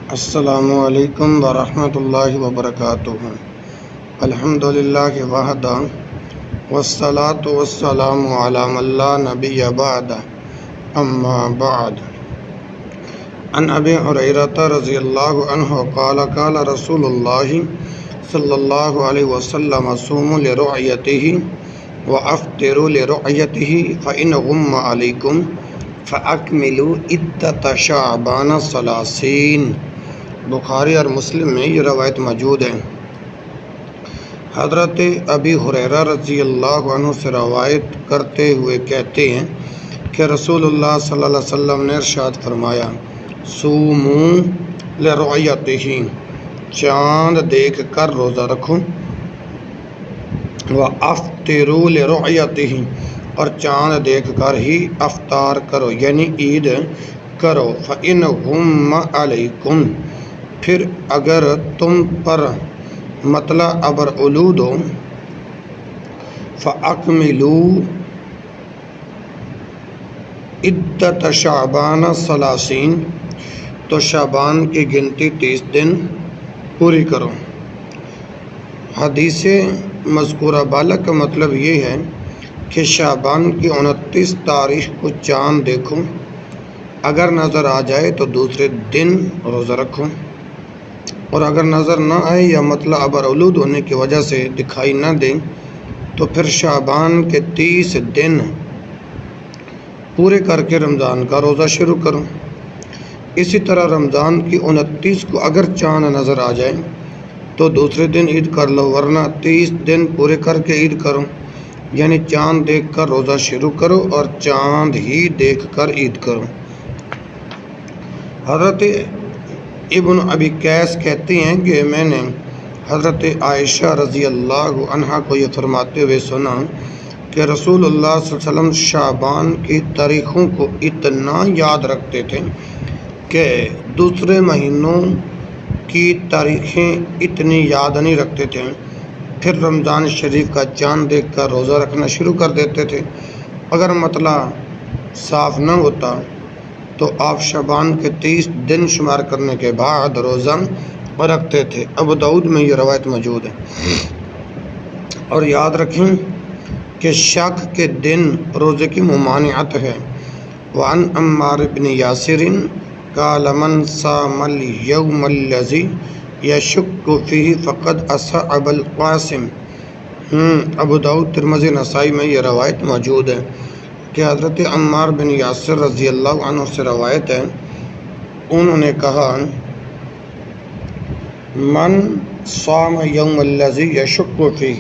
السلام علیکم ورحمۃ اللہ وبرکاتہ۔ الحمدللہ وحدہ والصلاة والسلام علی من لا نبی بعد، اما بعد۔ عن ابی ہریرہ رضی اللہ عنہ قال قال رسول اللہ صلی اللہ علیہ وسلم صوموا لرؤیتہ وافطروا لرؤیتہ فإن غم علیکم فاکملوا عدۃ شعبان 30۔ بخاری اور مسلم میں یہ روایت موجود ہے۔ حضرت ابی ہریرہ رضی اللہ عنہ سے روایت کرتے ہوئے کہتے ہیں کہ رسول اللہ صلی اللہ علیہ وسلم نے ارشاد فرمایا، صوموا لرؤیتہ، چاند دیکھ کر روزہ رکھو، وافطروا لرؤیتہ، اور چاند دیکھ کر ہی افطار کرو یعنی عید کرو، فإن غم علیکم، پھر اگر تم پر مطلع ابر علود ہو، فَأَكْمِلُوا عِدَّةَ شعبان 30، تو شعبان کی گنتی 30 دن پوری کرو۔ حدیث مذکورہ بالا کا مطلب یہ ہے کہ شعبان کی 29 تاریخ کو چاند دیکھو، اگر نظر آ جائے تو دوسرے دن روزہ رکھو، اور اگر نظر نہ آئے یا مطلع ابر علود ہونے کی وجہ سے دکھائی نہ دے تو پھر شعبان کے 30 دن پورے کر کے رمضان کا روزہ شروع کرو۔ اسی طرح رمضان کی 29 کو اگر چاند نظر آ جائے تو دوسرے دن عید کر لو، ورنہ 30 دن پورے کر کے عید کرو، یعنی چاند دیکھ کر روزہ شروع کرو اور چاند ہی دیکھ کر عید کرو۔ حضرت ابن ابی قیس کہتے ہیں کہ میں نے حضرت عائشہ رضی اللہ عنہا کو یہ فرماتے ہوئے سنا کہ رسول اللہ صلی اللہ علیہ وسلم شعبان کی تاریخوں کو اتنا یاد رکھتے تھے کہ دوسرے مہینوں کی تاریخیں اتنی یاد نہیں رکھتے تھے، پھر رمضان شریف کا چاند دیکھ کر روزہ رکھنا شروع کر دیتے تھے۔ اگر مطلع صاف نہ ہوتا تو آپ شعبان کے 30 دن شمار کرنے کے بعد روزہ رکھتے تھے۔ ابو داؤد میں یہ روایت موجود ہے۔ اور یاد رکھیں کہ شک کے دن روزے کی ممانعت ہے۔ وعن عمار بن یاسر قال من صام اليوم الذي يشك فيه فقد عصى ابا القاسم۔ ابو داؤد، ترمذی، نسائی میں یہ روایت موجود ہے کہ حضرت عمار بن یاسر رضی اللہ عنہ سے روایت ہے، انہوں نے کہا، من صام یوم الذی یشک فیہ،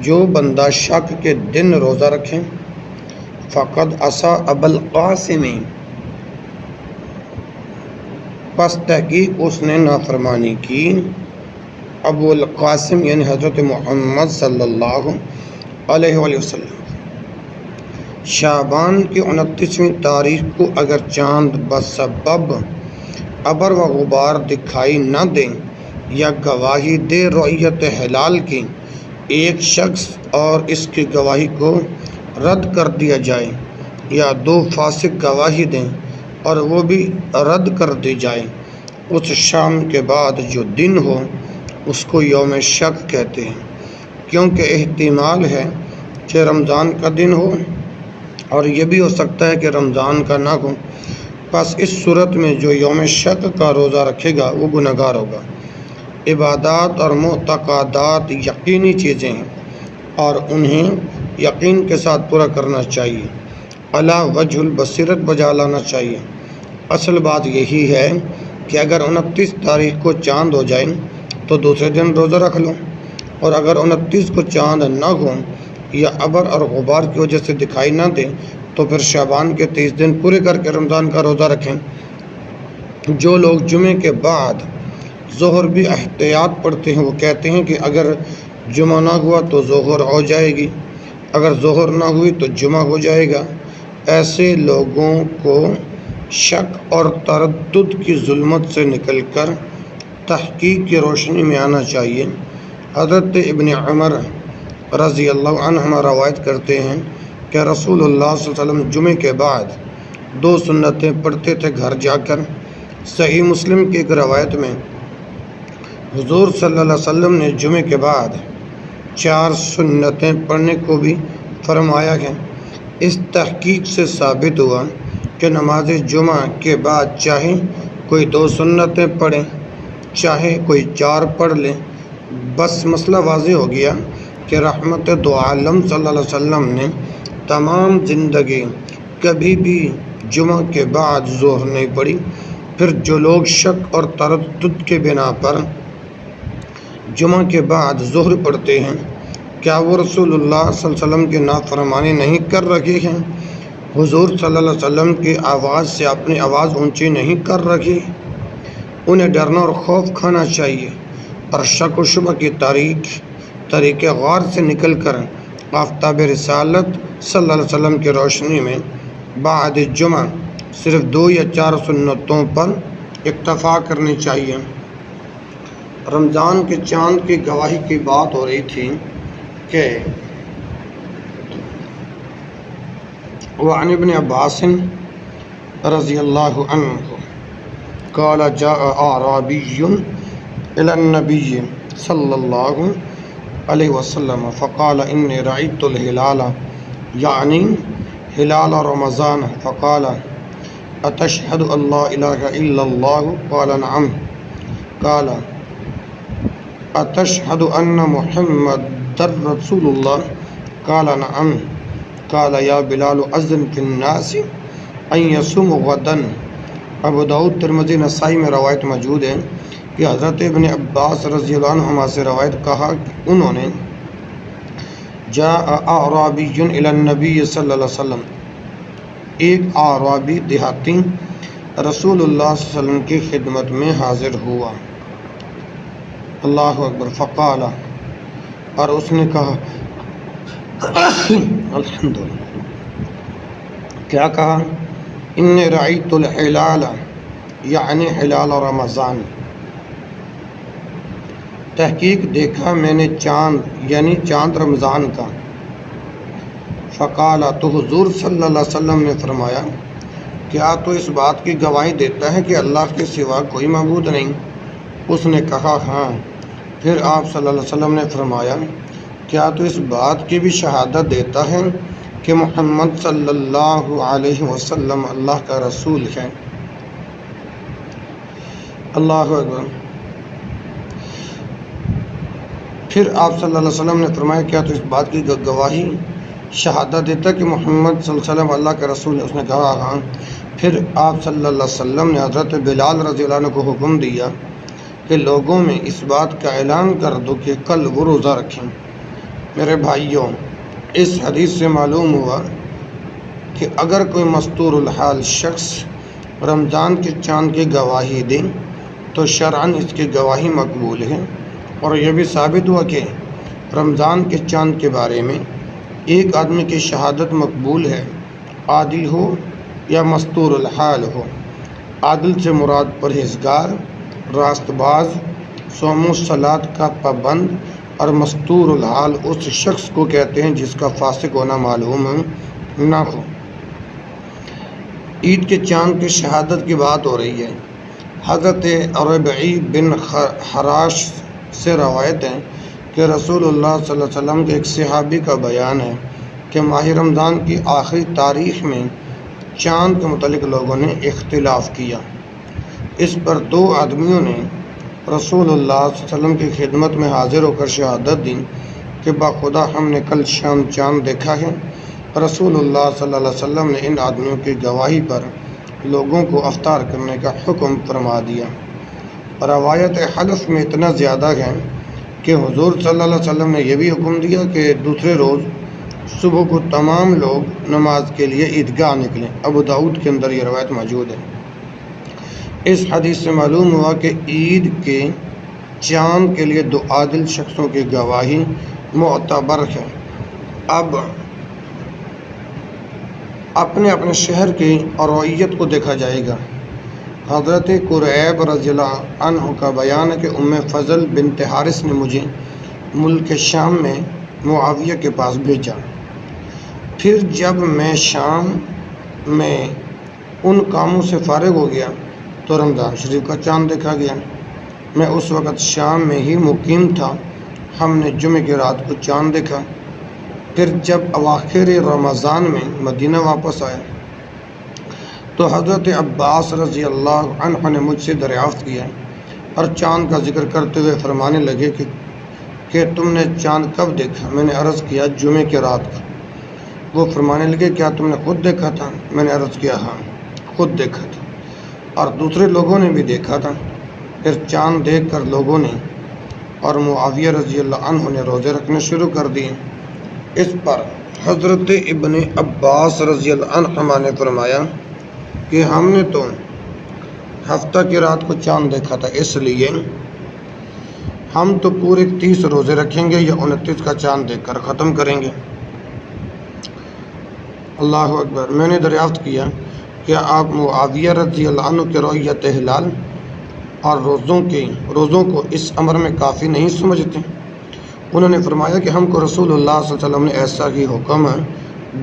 جو بندہ شک کے دن روزہ رکھے، فقد عصى ابا القاسم، پس تحقیق اس نے نافرمانی کی ابو القاسم یعنی حضرت محمد صلی اللہ علیہ وآلہ وسلم۔ شعبان کی 29ویں تاریخ کو اگر چاند بسبب ابر و غبار دکھائی نہ دے یا گواہی دے رؤیت ہلال کی، ایک شخص اور اس کی گواہی کو رد کر دیا جائے، یا 2 فاسق گواہی دیں اور وہ بھی رد کر دی جائے، اس شام کے بعد جو دن ہو اس کو یوم شک کہتے ہیں، کیونکہ احتمال ہے کہ رمضان کا دن ہو اور یہ بھی ہو سکتا ہے کہ رمضان کا نہ ہو۔ پس اس صورت میں جو یوم شک کا روزہ رکھے گا وہ گنہگار ہوگا۔ عبادات اور معتقدات یقینی چیزیں ہیں اور انہیں یقین کے ساتھ پورا کرنا چاہیے، علی وجہ البصیرت بجا لانا چاہیے۔ اصل بات یہی ہے کہ اگر 29 تاریخ کو چاند ہو جائے تو دوسرے دن روزہ رکھ لو، اور اگر 29 کو چاند نہ ہو یا ابر اور غبار کی وجہ سے دکھائی نہ دے تو پھر شعبان کے 30 دن پورے کر کے رمضان کا روزہ رکھیں۔ جو لوگ جمعے کے بعد ظہر بھی احتیاط پڑھتے ہیں وہ کہتے ہیں کہ اگر جمعہ نہ ہوا تو ظہر ہو جائے گی، اگر ظہر نہ ہوئی تو جمعہ ہو جائے گا۔ ایسے لوگوں کو شک اور تردد کی ظلمت سے نکل کر تحقیق کی روشنی میں آنا چاہیے۔ حضرت ابن عمر رضی اللہ عنہما روایت کرتے ہیں کہ رسول اللہ صلی اللہ علیہ وسلم جمعے کے بعد 2 سنتیں پڑھتے تھے گھر جا کر۔ صحیح مسلم کی ایک روایت میں حضور صلی اللہ علیہ وسلم نے جمعے کے بعد 4 سنتیں پڑھنے کو بھی فرمایا ہے۔ اس تحقیق سے ثابت ہوا کہ نماز جمعہ کے بعد چاہے کوئی 2 سنتیں پڑھے چاہے کوئی 4 پڑھ لے، بس مسئلہ واضح ہو گیا کہ رحمت دو عالم صلی اللہ علیہ وسلم نے تمام زندگی کبھی بھی جمعہ کے بعد ظہر نہیں پڑھی۔ پھر جو لوگ شک اور تردد کے بنا پر جمعہ کے بعد ظہر پڑھتے ہیں، کیا وہ رسول اللہ صلی اللہ علیہ وسلم کی نافرمانی نہیں کر رہے ہیں؟ حضور صلی اللہ علیہ وسلم کی آواز سے اپنی آواز اونچی نہیں کر رہے؟ انہیں ڈرنا اور خوف کھانا چاہیے اور شک و شبہ کی طریقے غار سے نکل کر آفتاب رسالت صلی اللہ علیہ وسلم کی روشنی میں بعد جمعہ صرف 2 یا 4 سنتوں پر اکتفا کرنی چاہیے۔ رمضان کے چاند کی گواہی کی بات ہو رہی تھی کہ وعن ابن عباس رضی اللہ عنہ قال جاء اعرابی الى النبی صلی اللہ علیہ وسلم فقال انی رأیت الہلال یعنی ہلال رمضان فقال اتشہد ان لا الہ الا اللہ قال نعم قال اتشہد ان محمد رسول اللہ قال نعم قال یا بلال اذن فی الناس ان یصوموا غدا۔ ابو داؤد ترمذی نسائی میں روایت موجود ہے کہ حضرت ابن عباس رضی اللہ عنہما سے روایت کہا کہ انہوں نے جاء اعرابی الی النبی صلی اللہ علیہ وسلم، ایک اعرابی دیہاتی رسول اللہ صلی اللہ علیہ وسلم کی خدمت میں حاضر ہوا۔ اللہ اکبر۔ فقال، اور اس نے کہا الحمدللہ، کیا کہا؟ انی رأیت الہلال یعنی ہلال رمضان، تحقیق دیکھا میں نے چاند یعنی چاند رمضان کا۔ فقال، تو حضور صلی اللہ علیہ وسلم نے فرمایا، کیا تو اس بات کی گواہی دیتا ہے کہ اللہ کے سوا کوئی معبود نہیں؟ اس نے کہا ہاں۔ پھر آپ صلی اللہ علیہ وسلم نے فرمایا، کیا تو اس بات کی بھی شہادت دیتا ہے کہ محمد صلی اللہ علیہ وسلم اللہ کا رسول ہے؟ اللہ اکبر۔ پھر آپ صلی اللہ علیہ وسلم نے فرمایا، کیا تو اس بات کی گواہی شہادت دیتا کہ محمد صلی اللہ علیہ وسلم اللہ کا رسول ہے؟ اس نے کہا ہاں۔ پھر آپ صلی اللہ علیہ وسلم نے حضرت بلال رضی اللہ عنہ کو حکم دیا کہ لوگوں میں اس بات کا اعلان کر دو کہ کل وہ روزہ رکھیں۔ میرے بھائیوں، اس حدیث سے معلوم ہوا کہ اگر کوئی مستور الحال شخص رمضان کے چاند کی گواہی دے تو شرعاً اس کی گواہی مقبول ہے، اور یہ بھی ثابت ہوا کہ رمضان کے چاند کے بارے میں ایک آدمی کی شہادت مقبول ہے، عادل ہو یا مستور الحال ہو۔ عادل سے مراد پرہیزگار، راست باز، صوم و صلات کا پابند، اور مستور الحال اس شخص کو کہتے ہیں جس کا فاسق ہونا معلوم نہ ہو۔ عید کے چاند کی شہادت کی بات ہو رہی ہے۔ حضرت ربعی بن حراش سے روایت ہے کہ رسول اللہ صلی اللہ علیہ وسلم کے ایک صحابی کا بیان ہے کہ ماہ رمضان کی آخری تاریخ میں چاند کے متعلق لوگوں نے اختلاف کیا۔ اس پر 2 آدمیوں نے رسول اللہ صلی اللہ علیہ وسلم کی خدمت میں حاضر ہو کر شہادت دی کہ باخدا ہم نے کل شام چاند دیکھا ہے۔ رسول اللہ صلی اللہ علیہ وسلم نے ان آدمیوں کی گواہی پر لوگوں کو افطار کرنے کا حکم فرما دیا۔ روایت حلف میں اتنا زیادہ ہے کہ حضور صلی اللہ علیہ وسلم نے یہ بھی حکم دیا کہ دوسرے روز صبح کو تمام لوگ نماز کے لیے عیدگاہ نکلیں۔ ابو داؤد کے اندر یہ روایت موجود ہے۔ اس حدیث سے معلوم ہوا کہ عید کے چاند کے لیے 2 عادل شخصوں کی گواہی معتبر ہے۔ اب اپنے اپنے شہر کی رویت کو دیکھا جائے گا۔ حضرت قریب رضی اللہ عنہ کا بیان ہے کہ ام فضل بنت حارث نے مجھے ملک شام میں معاویہ کے پاس بھیجا۔ پھر جب میں شام میں ان کاموں سے فارغ ہو گیا تو رمضان شریف کا چاند دیکھا گیا۔ میں اس وقت شام میں ہی مقیم تھا، ہم نے جمعے کی رات کو چاند دیکھا۔ پھر جب اواخر رمضان میں مدینہ واپس آیا تو حضرت عباس رضی اللہ عنہ نے مجھ سے دریافت کیا اور چاند کا ذکر کرتے ہوئے فرمانے لگے کہ تم نے چاند کب دیکھا؟ میں نے عرض کیا جمعے کی رات کو۔ وہ فرمانے لگے کیا تم نے خود دیکھا تھا؟ میں نے عرض کیا ہاں خود دیکھا تھا اور دوسرے لوگوں نے بھی دیکھا تھا۔ پھر چاند دیکھ کر لوگوں نے اور معاویہ رضی اللہ عنہ نے روزے رکھنے شروع کر دیے۔ اس پر حضرت ابن عباس رضی اللہ عنہما نے فرمایا کہ ہم نے تو ہفتہ کی رات کو چاند دیکھا تھا، اس لیے ہم تو پورے 30 روزے رکھیں گے یا 29 کا چاند دیکھ کر ختم کریں گے۔ اللہ اکبر۔ میں نے دریافت کیا کیا آپ معاویہ رضی اللہ عنہ کے رؤیت ہلال اور روزوں کو اس امر میں کافی نہیں سمجھتے؟ انہوں نے فرمایا کہ ہم کو رسول اللہ صلی اللہ علیہ وسلم نے ایسا ہی حکم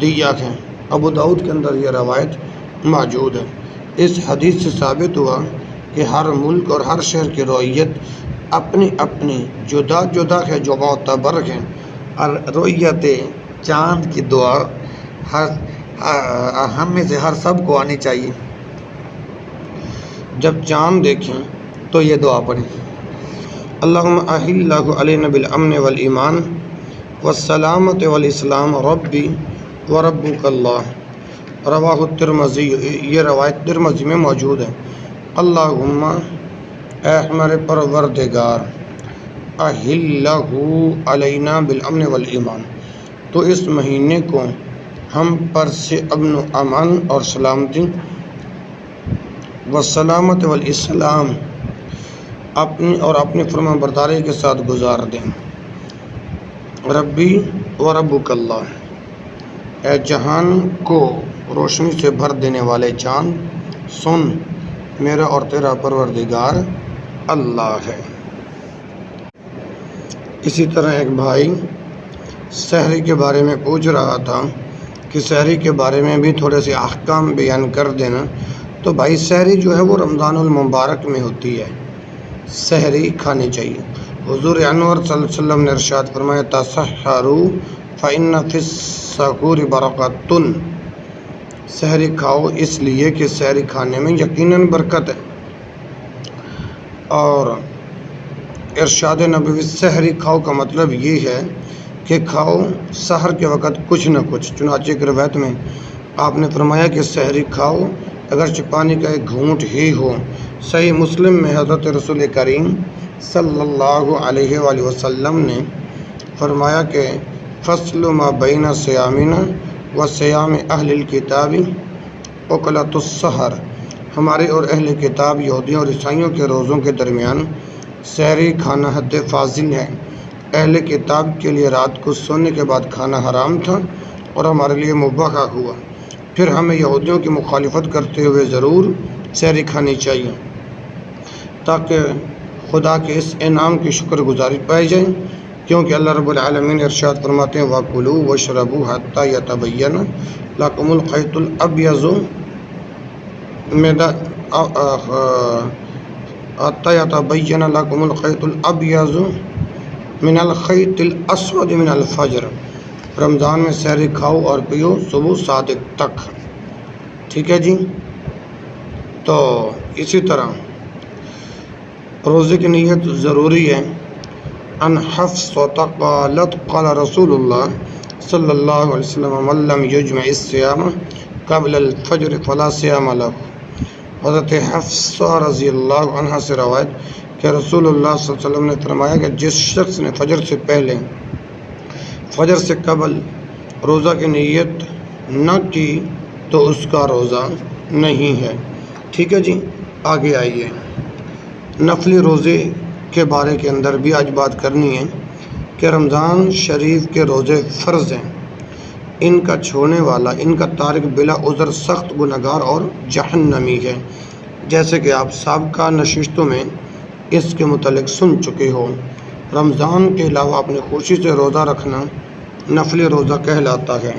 دیا ہے۔ ابو داؤد کے اندر یہ روایت موجود ہے۔ اس حدیث سے ثابت ہوا کہ ہر ملک اور ہر شہر کی رؤیت اپنی اپنی جدا جدا ہے جو معتبر ہے، اور رؤیت چاند کی دعا ہم میں سے ہر سب کو آنی چاہیے۔ جب چاند دیکھیں تو یہ دعا پڑھیں، اللہم احلہ علینا بالامن والایمان والسلامت والاسلام ربی وربک اللہ، رواہ الترمذی۔ یہ روایت ترمذی میں موجود ہے۔ اللہم اے ہمارے پروردگار، احلہ علینا بالامن والایمان، تو اس مہینے کو ہم پر سے امن و امان اور سلامتی والسلامت والاسلام اپنی فرما برداری کے ساتھ گزار دیں۔ ربی و ربک اللہ، اے جہان کو روشنی سے بھر دینے والے چاند، سن میرا اور تیرا پروردگار اللہ ہے۔ اسی طرح ایک بھائی سحری کے بارے میں پوچھ رہا تھا کہ سحری کے بارے میں بھی تھوڑے سے احکام بیان کر دینا۔ تو بھائی سحری جو ہے وہ رمضان المبارک میں ہوتی ہے، سحری کھانی چاہیے۔ حضور انور صلی اللہ علیہ وسلم نے ارشاد فرمایا تسحروا فإن فی السحور برکۃ، سحری کھاؤ اس لیے کہ سحری کھانے میں یقیناً برکت ہے۔ اور ارشاد نبوی سحری کھاؤ کا مطلب یہ ہے کہ کھاؤ سحر کے وقت کچھ نہ کچھ۔ چنانچہ ایک روایت میں آپ نے فرمایا کہ سحری کھاؤ اگرچہ پانی کا ایک گھونٹ ہی ہو۔ صحیح مسلم میں حضرت رسول کریم صلی اللہ علیہ وآلہ وسلم نے فرمایا کہ فصل ما بین صیامنا و صیام اہل الکتاب اکلۃ السحر، ہمارے اور اہل کتاب یہودیوں اور عیسائیوں کے روزوں کے درمیان سحری کھانا حد فاضل ہے۔ اہل کتاب کے لیے رات کو سونے کے بعد کھانا حرام تھا اور ہمارے لیے مباح ہوا، پھر ہمیں یہودیوں کی مخالفت کرتے ہوئے ضرور سحری کھانی چاہیے تاکہ خدا کے اس انعام کی شکر گزاری پائی جائے، کیونکہ اللہ رب العالمین ارشاد فرماتے ہیں وَكُلُوا وَاشْرَبُوا حَتَّى يَتَبَيَّنَ لَكُمُ الْخَيْطُ الْأَبْيَضُ من الخیط الاسود من الفجر۔ رمضان میں سحری کھاؤ اور پیو صبح صادق تک، ٹھیک ہے جی۔ تو اسی طرح روزے کی نیت ضروری ہے۔ ان حفصۃ قالت قال رسول اللہ صلی اللہ علیہ وسلم من لم یجمع الصیام قبل الفجر فلا صیام له۔ حضرت حفصہ رضی اللہ عنہ سے روایت کہ رسول اللہ صلی اللہ علیہ وسلم نے فرمایا کہ جس شخص نے فجر سے پہلے فجر سے قبل روزہ کی نیت نہ کی تو اس کا روزہ نہیں ہے، ٹھیک ہے جی۔ آگے آئیے، نفلی روزے کے بارے کے اندر بھی آج بات کرنی ہے کہ رمضان شریف کے روزے فرض ہیں، ان کا چھوڑنے والا، ان کا تارک بلا عذر سخت گنہگار اور جہنمی ہے، جیسے کہ آپ سابقہ نشستوں میں اس کے متعلق سن چکے ہو۔ رمضان کے علاوہ اپنی خوشی سے روزہ رکھنا نفلی روزہ کہلاتا ہے۔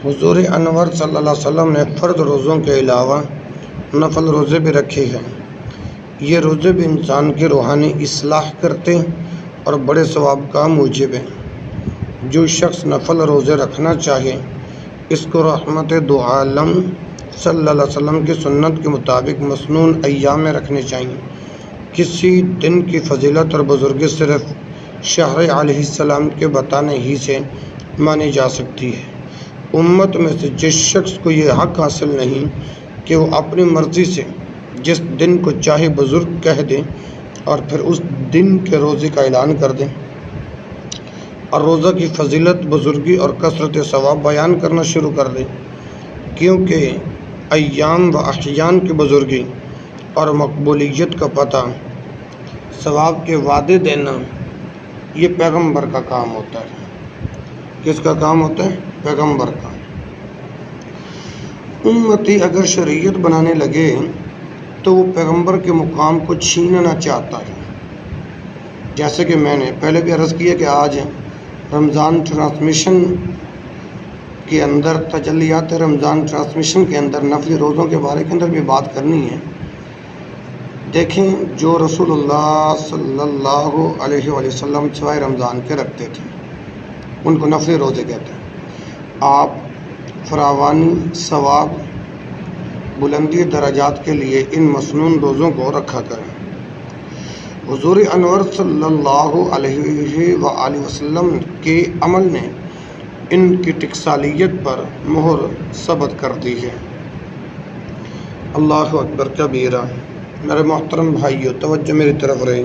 حضور انور صلی اللہ علیہ وسلم نے فرض روزوں کے علاوہ نفل روزے بھی رکھے ہیں۔ یہ روزے بھی انسان کی روحانی اصلاح کرتے اور بڑے ثواب کا موجب ہیں۔ جو شخص نفل روزے رکھنا چاہے اس کو رحمت دو عالم صلی اللہ علیہ وسلم کی سنت کے مطابق مسنون ایام میں رکھنے چاہیے۔ کسی دن کی فضیلت اور بزرگی صرف شہر علیہ السلام کے بتانے ہی سے مانی جا سکتی ہے۔ امت میں سے جس شخص کو یہ حق حاصل نہیں کہ وہ اپنی مرضی سے جس دن کو چاہے بزرگ کہہ دیں اور پھر اس دن کے روزے کا اعلان کر دیں اور روزہ کی فضیلت، بزرگی اور کثرت ثواب بیان کرنا شروع کر دیں، کیونکہ ایام و احیان کی بزرگی اور مقبولیت کا پتہ، ثواب کے وعدے دینا، یہ پیغمبر کا کام ہوتا ہے۔ کس کا کام ہوتا ہے؟ پیغمبر کا۔ امتی اگر شریعت بنانے لگے تو وہ پیغمبر کے مقام کو چھیننا چاہتا ہے۔ جیسے کہ میں نے پہلے بھی عرض کیا کہ آج رمضان ٹرانسمیشن کے اندر، تجلیات رمضان ٹرانسمیشن کے اندر نفلی روزوں کے بارے کے اندر بھی بات کرنی ہے۔ دیکھیں، جو رسول اللہ صلی اللہ علیہ وآلہ وسلم سوائے رمضان کے رکھتے تھے ان کو نفلی روزے کہتے ہیں۔ آپ فراوانی ثواب، بلندی درجات کے لیے ان مسنون روزوں کو رکھا کریں۔ حضور انور صلی اللہ علیہ وآلہ وسلم کے عمل نے ان کی ٹکسالیت پر مہر ثبت کر دی ہے۔ اللہ اکبر کبیرہ۔ میرے محترم بھائیو، توجہ میری طرف رہے۔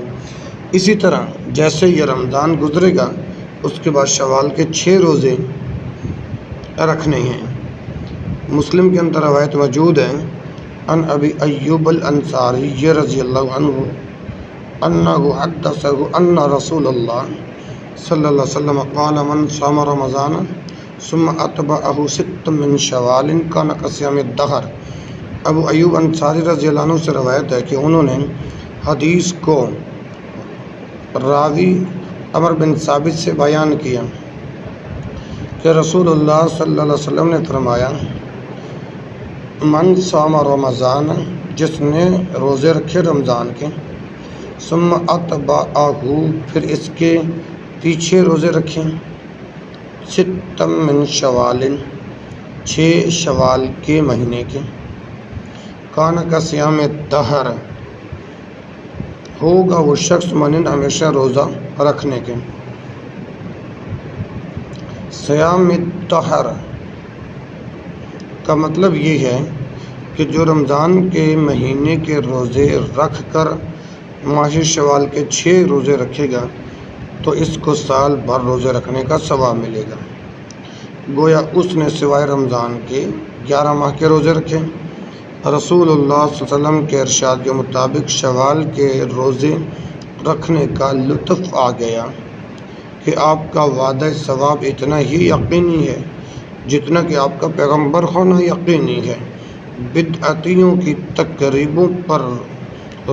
اسی طرح جیسے یہ رمضان گزرے گا اس کے بعد شوال کے 6 روزے رکھنے ہیں۔ مسلم کے اندر روایت موجود ہے، ان ابی ایوب الانصاری رضی اللہ عنہ انہ حدثہ ان رسول اللہ صلی اللہ علیہ وسلم قال من صام رمضان ثم اتبعہ 6 من شوال کان کصیام الدہر۔ ابو ایوب انصاری رضی اللہ عنہ سے روایت ہے کہ انہوں نے حدیث کو راوی عمر بن ثابت سے بیان کیا کہ رسول اللہ صلی اللہ علیہ وسلم نے فرمایا، من صام رمضان، جس نے روزے رکھے رمضان کے، ثم اتبعہ، پھر اس کے پیچھے روزے رکھیں، 6 من شوال، 6 شوال کے مہینے کے، کان کا صیام الدہر، ہوگا وہ شخص مانند ہمیشہ روزہ رکھنے کے۔ صیام الدہر کا مطلب یہ ہے کہ جو رمضان کے مہینے کے روزے رکھ کر ماہ شوال کے 6 روزے رکھے گا تو اس کو سال بھر روزے رکھنے کا ثواب ملے گا، گویا اس نے سوائے رمضان کے 11 ماہ کے روزے رکھے۔ رسول اللہ صلی اللہ علیہ وسلم کے ارشاد کے مطابق شوال کے روزے رکھنے کا لطف آ گیا کہ آپ کا وعدہ ثواب اتنا ہی یقینی ہے جتنا کہ آپ کا پیغمبر ہونا یقینی ہے۔ بدعتیوں کی تقریبوں پر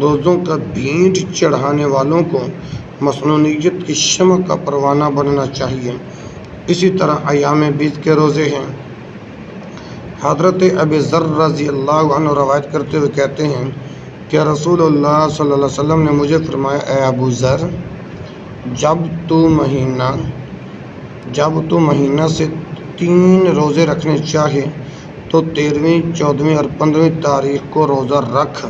روزوں کا بھینٹ چڑھانے والوں کو مسنونیت کی شمع کا پروانہ بننا چاہیے۔ اسی طرح ایام بیس کے روزے ہیں۔ حضرت ابی ذر رضی اللہ عنہ روایت کرتے ہوئے کہتے ہیں کہ رسول اللہ صلی اللہ علیہ وسلم نے مجھے فرمایا، اے ابو ذر، جب تو مہینہ سے 3 روزے رکھنے چاہے تو 13ویں، 14ویں اور 15ویں تاریخ کو روزہ رکھ۔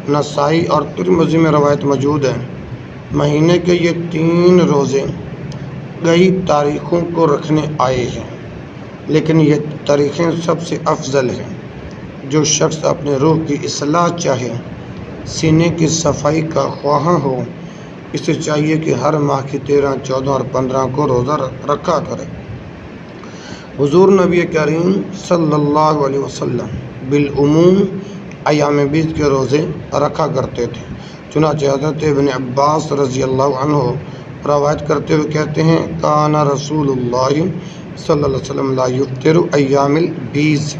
نسائی اور ترمذی میں روایت موجود ہے، مہینے کے یہ 3 روزے کئی تاریخوں کو رکھنے آئے ہیں، لیکن یہ تاریخیں سب سے افضل ہیں۔ جو شخص اپنے روح کی اصلاح چاہے، سینے کی صفائی کا خواہاں ہو، اسے چاہیے کہ ہر ماہ کی 13، 14 اور 15 کو روزہ رکھا کرے۔ حضور نبی کریم صلی اللہ علیہ وسلم بالعموم ایام بیس کے روزے رکھا کرتے تھے۔ چنانچہ حضرت ابن عباس رضی اللہ عنہ روایت کرتے ہوئے کہتے ہیں، کان رسول اللہ صلی اللہ علیہ وسلم لا یفطر ایام البیض،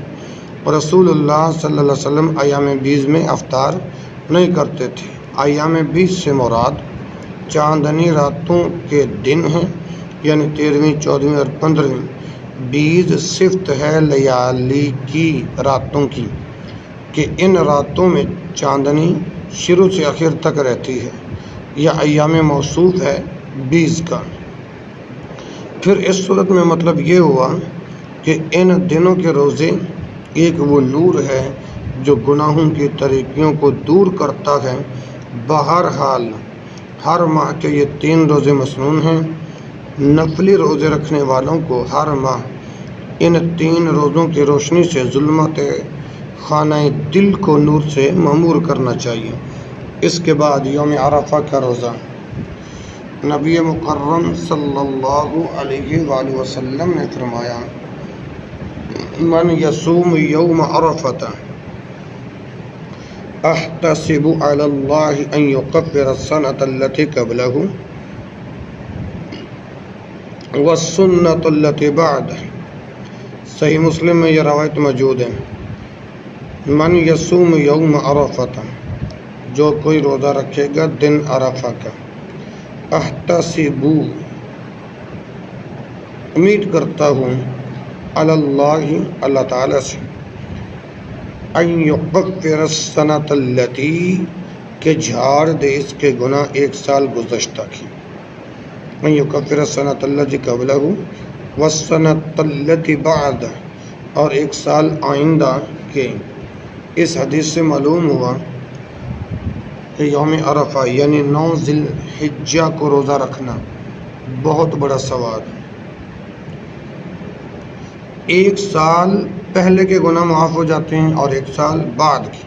رسول اللہ صلی اللہ علیہ وسلم ایام بیض میں افطار نہیں کرتے تھے۔ ایام بیض سے مراد چاندنی راتوں کے دن ہیں، یعنی 13ویں، 14ویں اور 15ویں، 20 صفت ہے لیالی کی، راتوں کی، کہ ان راتوں میں چاندنی شروع سے آخر تک رہتی ہے، یا ایام موصوف ہے 20 کا۔ پھر اس صورت میں مطلب یہ ہوا کہ ان دنوں کے روزے ایک وہ نور ہے جو گناہوں کی طریقوں کو دور کرتا ہے۔ بہرحال ہر ماہ کے یہ 3 روزے مسنون ہیں۔ نفلی روزے رکھنے والوں کو ہر ماہ ان 3 روزوں کی روشنی سے ظلمت خانہ دل کو نور سے معمور کرنا چاہیے۔ اس کے بعد یوم عرفہ کا روزہ، نبی مکرم صلی اللہ علیہ وآلہ وسلم نے فرمایا، من یصوم یوم عرفۃ احتسب علی اللہ ان یکفر السنۃ التي قبلہ والسنۃ التي بعدہ۔ صحیح مسلم میں یہ روایت موجود ہے۔ من یصوم یوم عرفۃ، جو کوئی روزہ رکھے گا دن عرفہ کا، احتسب، امید کرتا ہوں، علی اللہ، اللہ تعالیٰ سے، ان یکفر السنۃ التی، کہ جھاڑ دے اس کے گناہ 1 سال گزشتہ کی، ان یکفر السنۃ التی قبلہ والسنۃ التی بعدہ، اور 1 سال آئندہ کے۔ اس حدیث سے معلوم ہوا کہ یوم عرفہ یعنی 9 ذی الحجہ کو روزہ رکھنا بہت بڑا ثواب ہے۔ 1 سال پہلے کے گناہ معاف ہو جاتے ہیں اور 1 سال بعد کے۔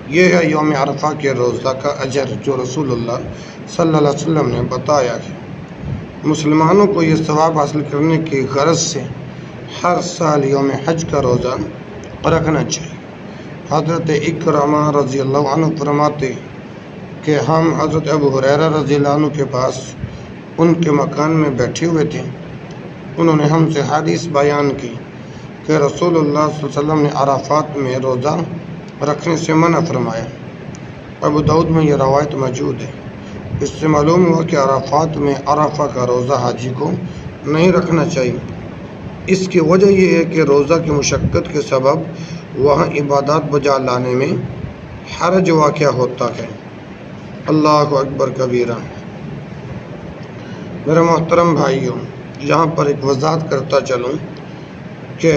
یہ ہے یوم عرفہ کے روزہ کا اجر جو رسول اللہ صلی اللہ علیہ وسلم نے بتایا ہے۔ مسلمانوں کو یہ ثواب حاصل کرنے کی غرض سے ہر سال یوم حج کا روزہ رکھنا چاہیے۔ حضرت اکرمہ رضی اللہ عنہ فرماتے کہ ہم حضرت ابو ہریرہ رضی اللہ عنہ کے پاس ان کے مکان میں بیٹھے ہوئے تھے۔ انہوں نے ہم سے حدیث بیان کی کہ رسول اللہ صلی اللہ علیہ وسلم نے عرفات میں روزہ رکھنے سے منع فرمایا۔ ابو داؤد میں یہ روایت موجود ہے۔ اس سے معلوم ہوا کہ عرفات میں عرفہ کا روزہ حاجی کو نہیں رکھنا چاہیے۔ اس کی وجہ یہ ہے کہ روزہ کی مشقت کے سبب وہاں عبادات بجا لانے میں حرج واقع ہوتا ہے۔ اللہ اکبر کبیرہ۔ میرے محترم بھائیوں، یہاں پر ایک وضاحت کرتا چلوں کہ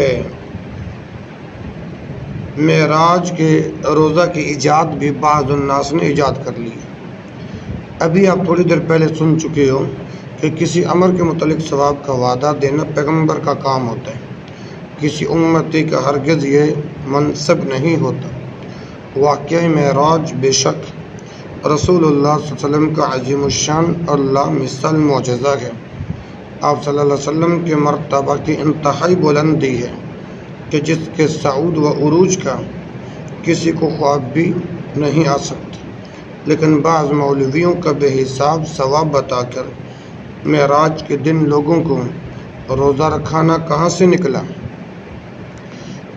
معراج کے روزہ کی ایجاد بھی بعض الناس نے ایجاد کر لی۔ ابھی آپ تھوڑی دیر پہلے سن چکے ہو کہ کسی امر کے متعلق ثواب کا وعدہ دینا پیغمبر کا کام ہوتا ہے، کسی امتی کا ہرگز یہ منصب نہیں ہوتا۔ واقعہ معراج بے شک رسول اللہ صلی اللہ علیہ وسلم کا عظیم الشان اور لامثال معجزہ ہے۔ آپ صلی اللہ علیہ وسلم کے مرتبہ کی انتہائی بلندی ہے کہ جس کے صعود و عروج کا کسی کو خواب بھی نہیں آ سکتا۔ لیکن بعض مولویوں کا بے حساب ثواب بتا کر معراج کے دن لوگوں کو روزہ رکھانا کہاں سے نکلا؟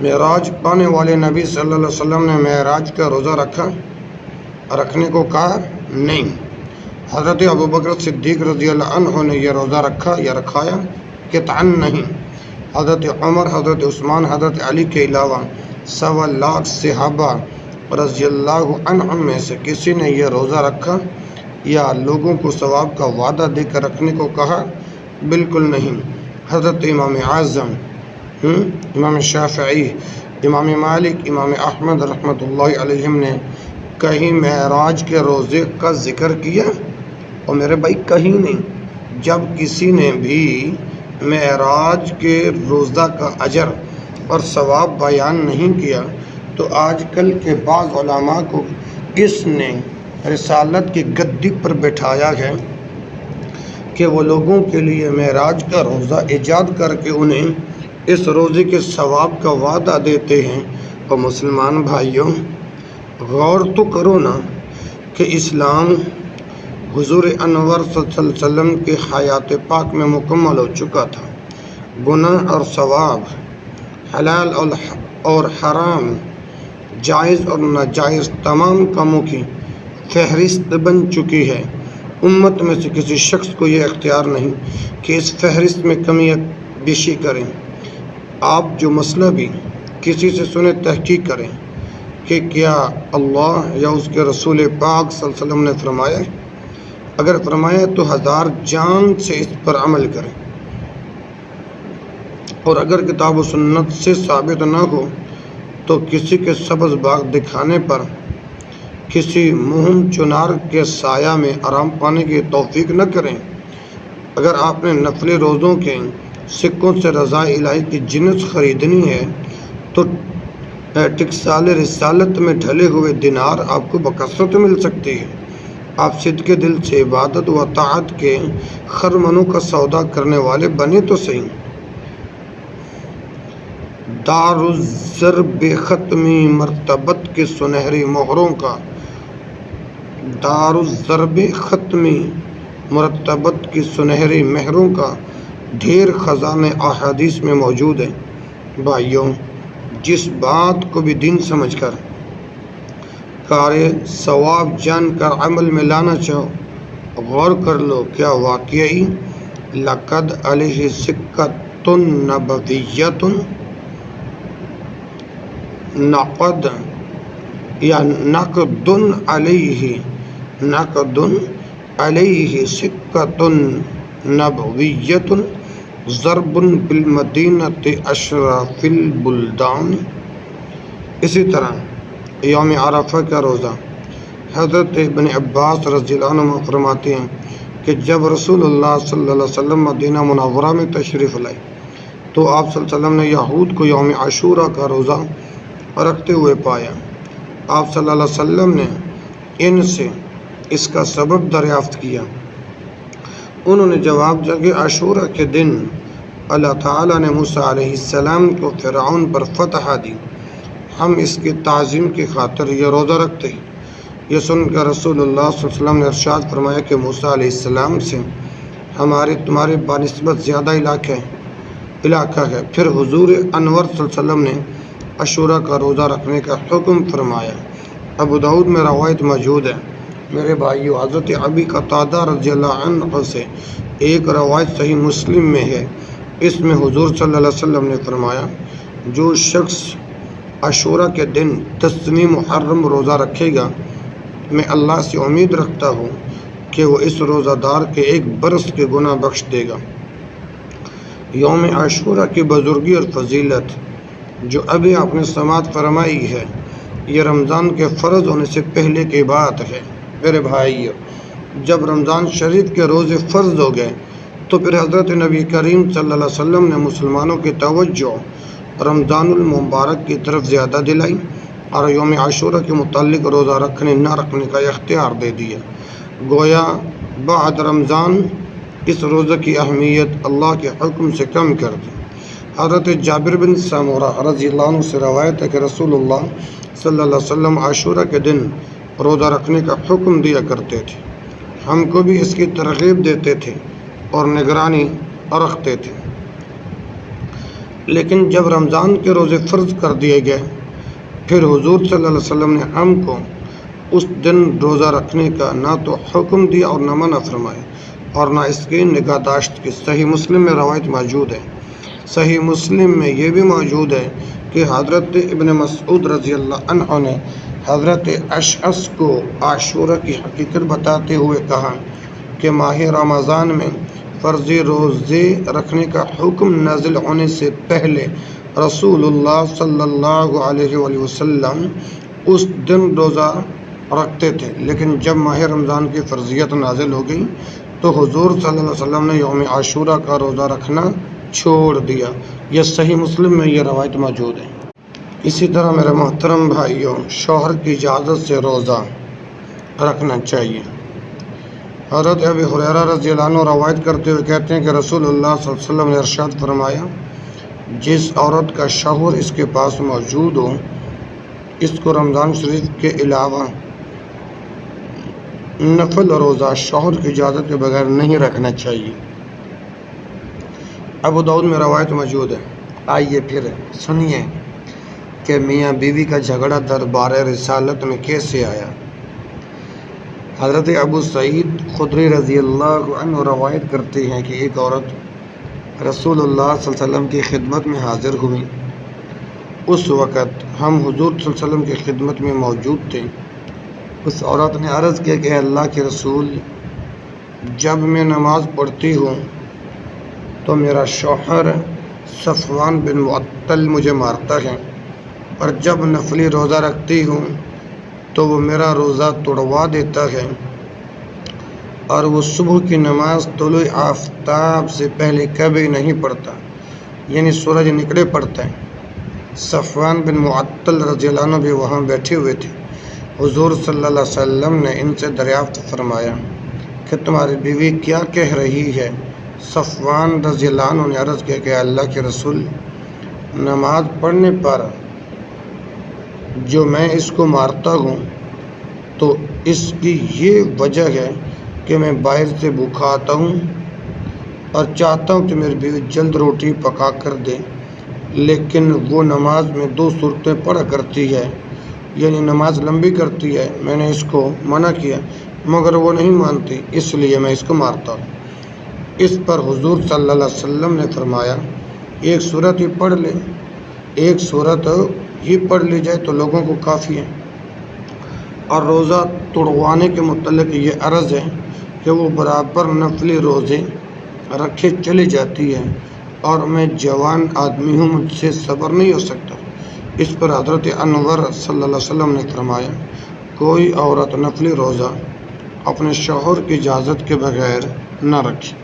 معراج پانے والے نبی صلی اللہ علیہ وسلم نے معراج کا روزہ رکھنے کو کہا نہیں۔ حضرت ابوبکر صدیق رضی اللہ عنہ نے یہ روزہ رکھا یا رکھایا؟ قطعاً نہیں۔ حضرت عمر، حضرت عثمان، حضرت علی کے علاوہ 1.25 لاکھ صحابہ رضی اللہ عنہم میں سے کسی نے یہ روزہ رکھا یا لوگوں کو ثواب کا وعدہ دے کر رکھنے کو کہا؟ بالکل نہیں۔ حضرت امام اعظم، امام شافعی، امام مالک، امام احمد رحمۃ اللہ علیہم نے کہیں معراج کے روزے کا ذکر کیا؟ اور میرے بھائی کہیں نہیں۔ جب کسی نے بھی معراج کے روزہ کا اجر اور ثواب بیان نہیں کیا تو آج کل کے بعض علماء کو اس نے رسالت کی گدی پر بٹھایا ہے کہ وہ لوگوں کے لیے معراج کا روزہ ایجاد کر کے انہیں اس روزے کے ثواب کا وعدہ دیتے ہیں۔ اور مسلمان بھائیوں، غور تو کرو نا کہ اسلام حضور انور صلی اللہ علیہ وسلم کے حیات پاک میں مکمل ہو چکا تھا۔ گناہ اور ثواب، حلال اور حرام، جائز اور ناجائز تمام کاموں کی فہرست بن چکی ہے۔ امت میں سے کسی شخص کو یہ اختیار نہیں کہ اس فہرست میں کمی بیشی کریں۔ آپ جو مسئلہ بھی کسی سے سنیں تحقیق کریں کہ کیا اللہ یا اس کے رسول پاک صلی اللہ علیہ وسلم نے فرمایا ہے، اگر فرمایا تو 1000 جان سے اس پر عمل کریں، اور اگر کتاب و سنت سے ثابت نہ ہو تو کسی کے سبز باغ دکھانے پر کسی مہم چنار کے سایہ میں آرام پانے کی توفیق نہ کریں۔ اگر آپ نے نفلی روزوں کے سکوں سے رضا الہی کی جنس خریدنی ہے تو ٹکسال رسالت میں ڈھلے ہوئے دینار آپ کو بکثرت مل سکتی ہے۔ آپ صدق دل سے عبادت و طاعت کے خرمنوں کا سودا کرنے والے بنے تو صحیح۔ دار الضرب ختمی مرتبت کی سنہری مہروں کا، دار الضرب ختمی مرتبت کی سنہری مہروں کا ڈھیر خزانے احادیث میں موجود ہیں۔ بھائیوں، جس بات کو بھی دین سمجھ کر کار ثواب جان کر عمل میں لانا چاہو، غور کر لو کیا واقعی لقد علیہ سکۃ نبویۃ، نقد یا نقد علیہ سکۃ نبویۃ ضرب بالمدینۃ اشرف البلدان۔ اسی طرح یوم عرفہ کا روزہ، حضرت ابن عباس رضی اللہ عنہ فرماتے ہیں کہ جب رسول اللہ صلی اللہ علیہ وسلم مدینہ منورہ میں تشریف لائے تو آپ صلی اللہ علیہ وسلم نے یہود کو یوم عاشوراء کا روزہ رکھتے ہوئے پایا۔ آپ صلی اللہ علیہ وسلم نے ان سے اس کا سبب دریافت کیا۔ انہوں نے جواب دیا کہ عاشوراء کے دن اللہ تعالیٰ نے موسیٰ علیہ السلام کو فرعون پر فتح دی، ہم اس کی تعظیم کی خاطر یہ روزہ رکھتے ہیں۔ یہ سن کر رسول اللہ صلی اللہ علیہ وسلم نے ارشاد فرمایا کہ موسیٰ علیہ السلام سے تمہارے بنسبت زیادہ علاقہ ہے۔ پھر حضور انور صلی اللہ علیہ وسلم نے عاشوراء کا روزہ رکھنے کا حکم فرمایا۔ ابو داؤد میں روایت موجود ہے۔ میرے بھائیو، حضرت ابی قتادہ رضی اللہ عنہ سے ایک روایت صحیح مسلم میں ہے، اس میں حضور صلی اللہ علیہ وسلم نے فرمایا جو شخص عاشوراء کے دن 10ویں محرم روزہ رکھے گا، میں اللہ سے امید رکھتا ہوں کہ وہ اس روزہ دار کے 1 برس کے گناہ بخش دے گا۔ یوم عاشوراء کی بزرگی اور فضیلت جو ابھی آپ نے سماعت فرمائی ہے، یہ رمضان کے فرض ہونے سے پہلے کی بات ہے۔ میرے بھائی، جب رمضان شریف کے روزے فرض ہو گئے تو پھر حضرت نبی کریم صلی اللہ علیہ وسلم نے مسلمانوں کی توجہ رمضان المبارک کی طرف زیادہ دلائی اور یوم عاشوراء کے متعلق روزہ رکھنے نہ رکھنے کا اختیار دے دیا۔ گویا بعد رمضان اس روزہ کی اہمیت اللہ کے حکم سے کم کر دی۔ حضرت جابر بن سمورہ رضی اللہ عنہ سے روایت ہے کہ رسول اللہ صلی اللہ علیہ وسلم عاشوراء کے دن روزہ رکھنے کا حکم دیا کرتے تھے، ہم کو بھی اس کی ترغیب دیتے تھے اور نگرانی رکھتے تھے۔ لیکن جب رمضان کے روزے فرض کر دیے گئے پھر حضور صلی اللہ علیہ وسلم نے ہم کو اس دن روزہ رکھنے کا نہ تو حکم دیا اور نہ منع فرمایا اور نہ اس کی نگہداشت کی۔ صحیح مسلم میں روایت موجود ہے۔ صحیح مسلم میں یہ بھی موجود ہے کہ حضرت ابن مسعود رضی اللہ عنہ نے حضرت اشعث کو عاشوراء کی حقیقت بتاتے ہوئے کہا کہ ماہ رمضان میں فرضی روزے رکھنے کا حکم نازل ہونے سے پہلے رسول اللہ صلی اللہ علیہ وآلہ وسلم اس دن روزہ رکھتے تھے، لیکن جب ماہ رمضان کی فرضیت نازل ہو گئی تو حضور صلی اللہ علیہ وسلم نے یوم عاشوراء کا روزہ رکھنا چھوڑ دیا۔ یہ صحیح مسلم میں یہ روایت موجود ہے۔ اسی طرح میرے محترم بھائیوں، شوہر کی اجازت سے روزہ رکھنا چاہیے۔ حضرت ابی ہریرہ رضی اللہ عنہ روایت کرتے ہوئے کہتے ہیں کہ رسول اللہ صلی اللہ علیہ وسلم نے ارشاد فرمایا جس عورت کا شوہر اس کے پاس موجود ہو اس کو رمضان شریف کے علاوہ نفل روزہ شوہر کی اجازت کے بغیر نہیں رکھنا چاہیے۔ ابو داؤد میں روایت موجود ہے۔ آئیے پھر سنیے کہ میاں بیوی کا جھگڑا دربار رسالت میں کیسے آیا۔ حضرت ابو سعید خدری رضی اللہ عنہ روایت کرتے ہیں کہ ایک عورت رسول اللہ صلی اللہ علیہ وسلم کی خدمت میں حاضر ہوئیں۔ اس وقت ہم حضور صلی اللہ علیہ وسلم کی خدمت میں موجود تھے۔ اس عورت نے عرض کیا کہ اے اللہ کے رسول، جب میں نماز پڑھتی ہوں تو میرا شوہر صفوان بن معطل مجھے مارتا ہے، اور جب نفلی روزہ رکھتی ہوں تو وہ میرا روزہ توڑوا دیتا ہے، اور وہ صبح کی نماز طلوع آفتاب سے پہلے کبھی نہیں پڑھتا، یعنی سورج نکلے پڑتا ہے۔ صفوان بن معطل رضی اللہ عنہ بھی وہاں بیٹھے ہوئے تھے۔ حضور صلی اللہ علیہ وسلم نے ان سے دریافت فرمایا کہ تمہاری بیوی کیا کہہ رہی ہے؟ صفوان رضی اللہ عنہ نے عرض کیا کہ اللہ کے رسول، نماز پڑھنے پر جو میں اس کو مارتا ہوں تو اس کی یہ وجہ ہے کہ میں باہر سے بھوکا آتا ہوں اور چاہتا ہوں کہ میری بیوی جلد روٹی پکا کر دے، لیکن وہ نماز میں 2 صورتیں پڑھا کرتی ہے، یعنی نماز لمبی کرتی ہے۔ میں نے اس کو منع کیا مگر وہ نہیں مانتی، اس لیے میں اس کو مارتا ہوں۔ اس پر حضور صلی اللہ علیہ وسلم نے فرمایا، ایک سورت ہی پڑھ لے، ایک سورت ہی پڑھ لی جائے تو لوگوں کو کافی ہے۔ اور روزہ توڑوانے کے متعلق یہ عرض ہے کہ وہ برابر نفلی روزے رکھے چلی جاتی ہے، اور میں جوان آدمی ہوں، مجھ سے صبر نہیں ہو سکتا۔ اس پر حضرت انور صلی اللہ علیہ وسلم نے فرمایا، کوئی عورت نفلی روزہ اپنے شوہر کی اجازت کے بغیر نہ رکھے،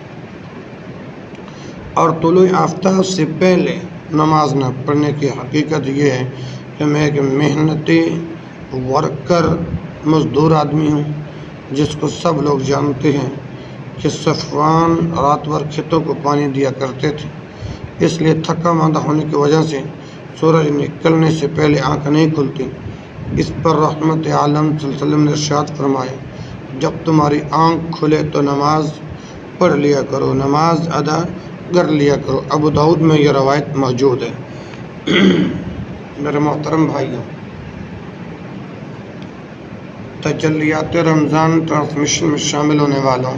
اور طلوع آفتاب سے پہلے نماز نہ پڑھنے کی حقیقت یہ ہے کہ میں ایک محنتی ورکر مزدور آدمی ہوں، جس کو سب لوگ جانتے ہیں کہ صفوان رات بھر کھیتوں کو پانی دیا کرتے تھے، اس لیے تھکا ماندہ ہونے کی وجہ سے سورج نکلنے سے پہلے آنکھ نہیں کھلتی۔ اس پر رحمت عالم صلی اللہ علیہ وسلم نے ارشاد فرمایا، جب تمہاری آنکھ کھلے تو نماز پڑھ لیا کرو، نماز ادا کر لیا کرو۔ ابو داؤد میں یہ روایت موجود ہے۔ میرے محترم بھائیوں، تجلیات رمضان ٹرانسمیشن میں شامل ہونے والوں،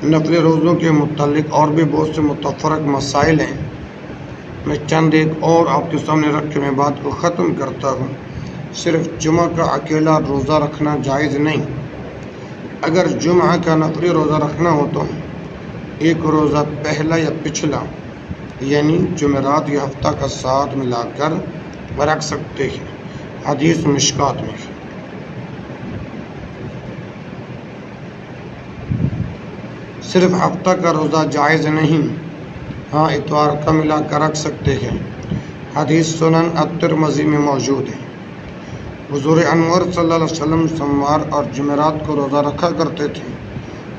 نفلی روزوں کے متعلق اور بھی بہت سے متفرق مسائل ہیں۔ میں چند ایک اور آپ کے سامنے رکھ کے میں بات کو ختم کرتا ہوں۔ صرف جمعہ کا اکیلا روزہ رکھنا جائز نہیں۔ اگر جمعہ کا نفلی روزہ رکھنا ہو تو ایک روزہ پہلا یا پچھلا، یعنی جمعرات یا ہفتہ کا ساتھ ملا کر رکھ سکتے ہیں۔ حدیث مشکات میں ہے۔ صرف ہفتہ کا روزہ جائز نہیں، ہاں اتوار کا ملا کر رکھ سکتے ہیں۔ حدیث سنن الترمذی میں موجود ہے۔ حضور انور صلی اللہ علیہ وسلم سوموار اور جمعرات کو روزہ رکھا کرتے تھے،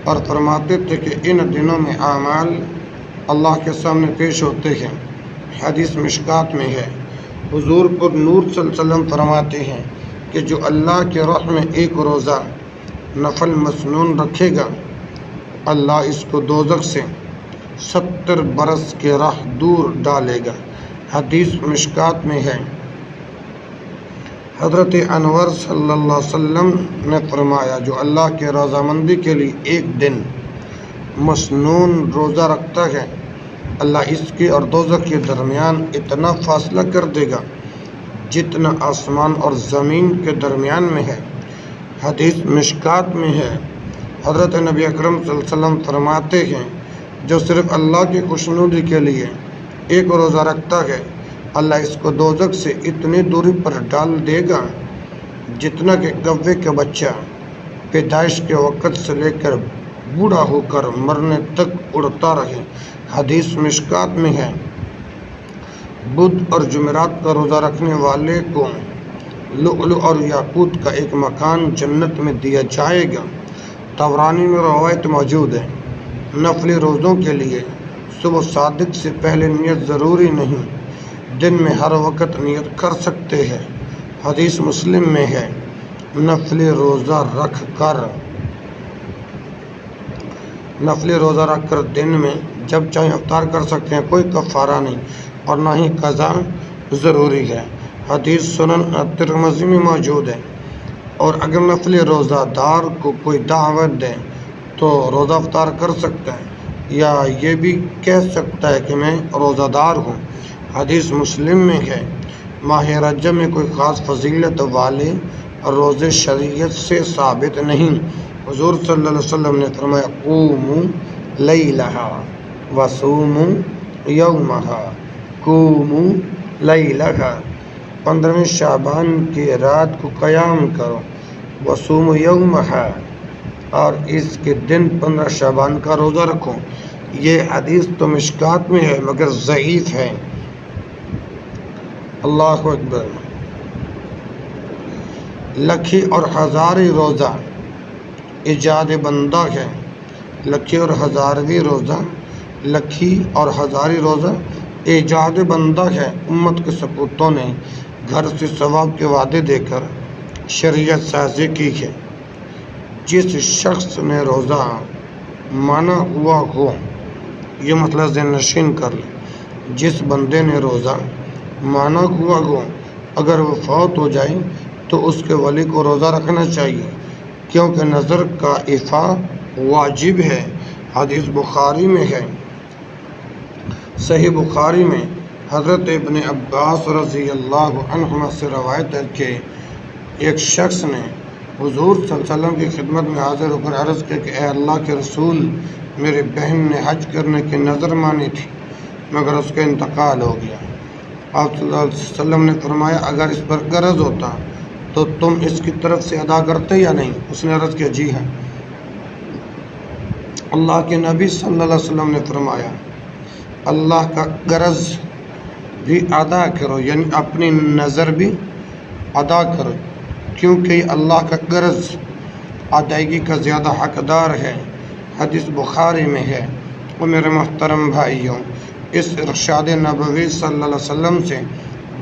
اور فرماتے تھے کہ ان دنوں میں اعمال اللہ کے سامنے پیش ہوتے ہیں۔ حدیث مشکات میں ہے۔ حضور پر نور صلی اللہ علیہ وسلم فرماتے ہیں کہ جو اللہ کے راہ میں ایک روزہ نفل مسنون رکھے گا، اللہ اس کو دوزخ سے 70 برس کے راہ دور ڈالے گا۔ حدیث مشکات میں ہے۔ حضرت انور صلی اللہ علیہ وسلم نے فرمایا، جو اللہ کے رضامندی کے لیے ایک دن مسنون روزہ رکھتا ہے، اللہ اس کے اور دوزخ کے درمیان اتنا فاصلہ کر دے گا جتنا آسمان اور زمین کے درمیان میں ہے۔ حدیث مشکات میں ہے۔ حضرت نبی اکرم صلی اللہ علیہ وسلم فرماتے ہیں، جو صرف اللہ کی خوشنودی کے لیے ایک روزہ رکھتا ہے، اللہ اس کو دوزخ سے اتنی دوری پر ڈال دے گا جتنا کہ کوے کا بچہ پیدائش کے وقت سے لے کر بوڑھا ہو کر مرنے تک اڑتا رہے۔ حدیث مشکات میں ہے۔ بدھ اور جمعرات کا روزہ رکھنے والے کو لؤلؤ اور یاقوت کا ایک مکان جنت میں دیا جائے گا۔ طبرانی میں روایت موجود ہے۔ نفلی روزوں کے لیے صبح صادق سے پہلے نیت ضروری نہیں، دن میں ہر وقت نیت کر سکتے ہیں۔ حدیث مسلم میں ہے، نفلی روزہ رکھ کر دن میں جب چاہیں افطار کر سکتے ہیں، کوئی کفارہ نہیں اور نہ ہی قضا ضروری ہے۔ حدیث سنن الترمذی میں موجود ہے۔ اور اگر نفلی روزہ دار کو کوئی دعوت دے تو روزہ افطار کر سکتا ہے، یا یہ بھی کہہ سکتا ہے کہ میں روزہ دار ہوں۔ حدیث مسلم میں ہے، ماہ رجب میں کوئی خاص فضیلت والے روزے شریعت سے ثابت نہیں۔ حضور صلی اللہ علیہ وسلم نے فرمایا قوموا لیلہا وصوموا یومہا، قوموا لیلہا، 15 شعبان کی رات کو قیام کرو، وصوموا یومہا، اور اس کے دن 15 شعبان کا روزہ رکھو۔ یہ حدیث تو مشکات میں ہے مگر ضعیف ہے۔ اللہ اکبر۔ لکھی اور ہزاری روزہ ایجاد بندہ ہے۔ لکھی اور ہزارویں روزہ، لکھی اور ہزاری روزہ ایجاد بندہ ہے۔ امت کے سپوتوں نے گھر سے ثواب کے وعدے دے کر شریعت سازی کی ہے۔ جس شخص نے روزہ مانا ہوا ہو، یہ مطلب ذہن نشین کر لیں، جس بندے نے روزہ مانا ہوا ہو اگر وہ فوت ہو جائے تو اس کے ولی کو روزہ رکھنا چاہیے، کیونکہ نظر کا ایفا واجب ہے۔ حدیث بخاری میں ہے، صحیح بخاری میں حضرت ابن عباس رضی اللہ عنہما سے روایت ہے کہ ایک شخص نے حضور صلی اللہ علیہ وسلم کی خدمت میں حاضر ہو کر عرض کیا کہ اے اللہ کے رسول، میری بہن نے حج کرنے کی نظر مانی تھی مگر اس کا انتقال ہو گیا۔ آپ صلی اللہ علیہ وسلم نے فرمایا اگر اس پر قرض ہوتا تو تم اس کی طرف سے ادا کرتے یا نہیں؟ اس نے عرض کیا جی ہاں۔ اللہ کے نبی صلی اللہ علیہ وسلم نے فرمایا اللہ کا قرض بھی ادا کرو، یعنی اپنی نظر بھی ادا کرو، کیونکہ یہ اللہ کا قرض ادائیگی کا زیادہ حقدار ہے۔ حدیث بخاری میں ہے۔ اور میرے محترم بھائیوں، اس ارشاد نبوی صلی اللہ علیہ وسلم سے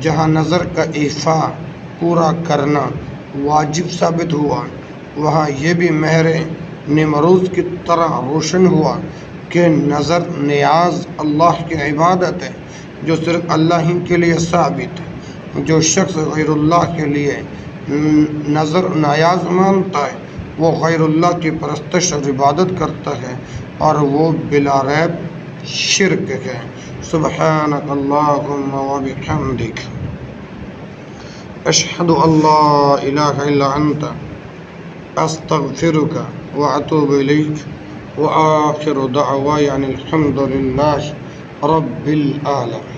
جہاں نظر کا ایفا پورا کرنا واجب ثابت ہوا، وہاں یہ بھی مہر نمروز کی طرح روشن ہوا کہ نظر نیاز اللہ کی عبادت ہے جو صرف اللہ ہی کے لیے ثابت ہے۔ جو شخص غیر اللہ کے لیے نظر نیاز مانتا ہے وہ غیر اللہ کی پرستش اور عبادت کرتا ہے اور وہ بلا ریب شرک ہے۔ سبحانک اللہم و بحمدک، اشہد ان لا الہ الا انت، استغفرک و اتوب الیک، و آخر دعوایا ان الحمد للہ رب العالمین۔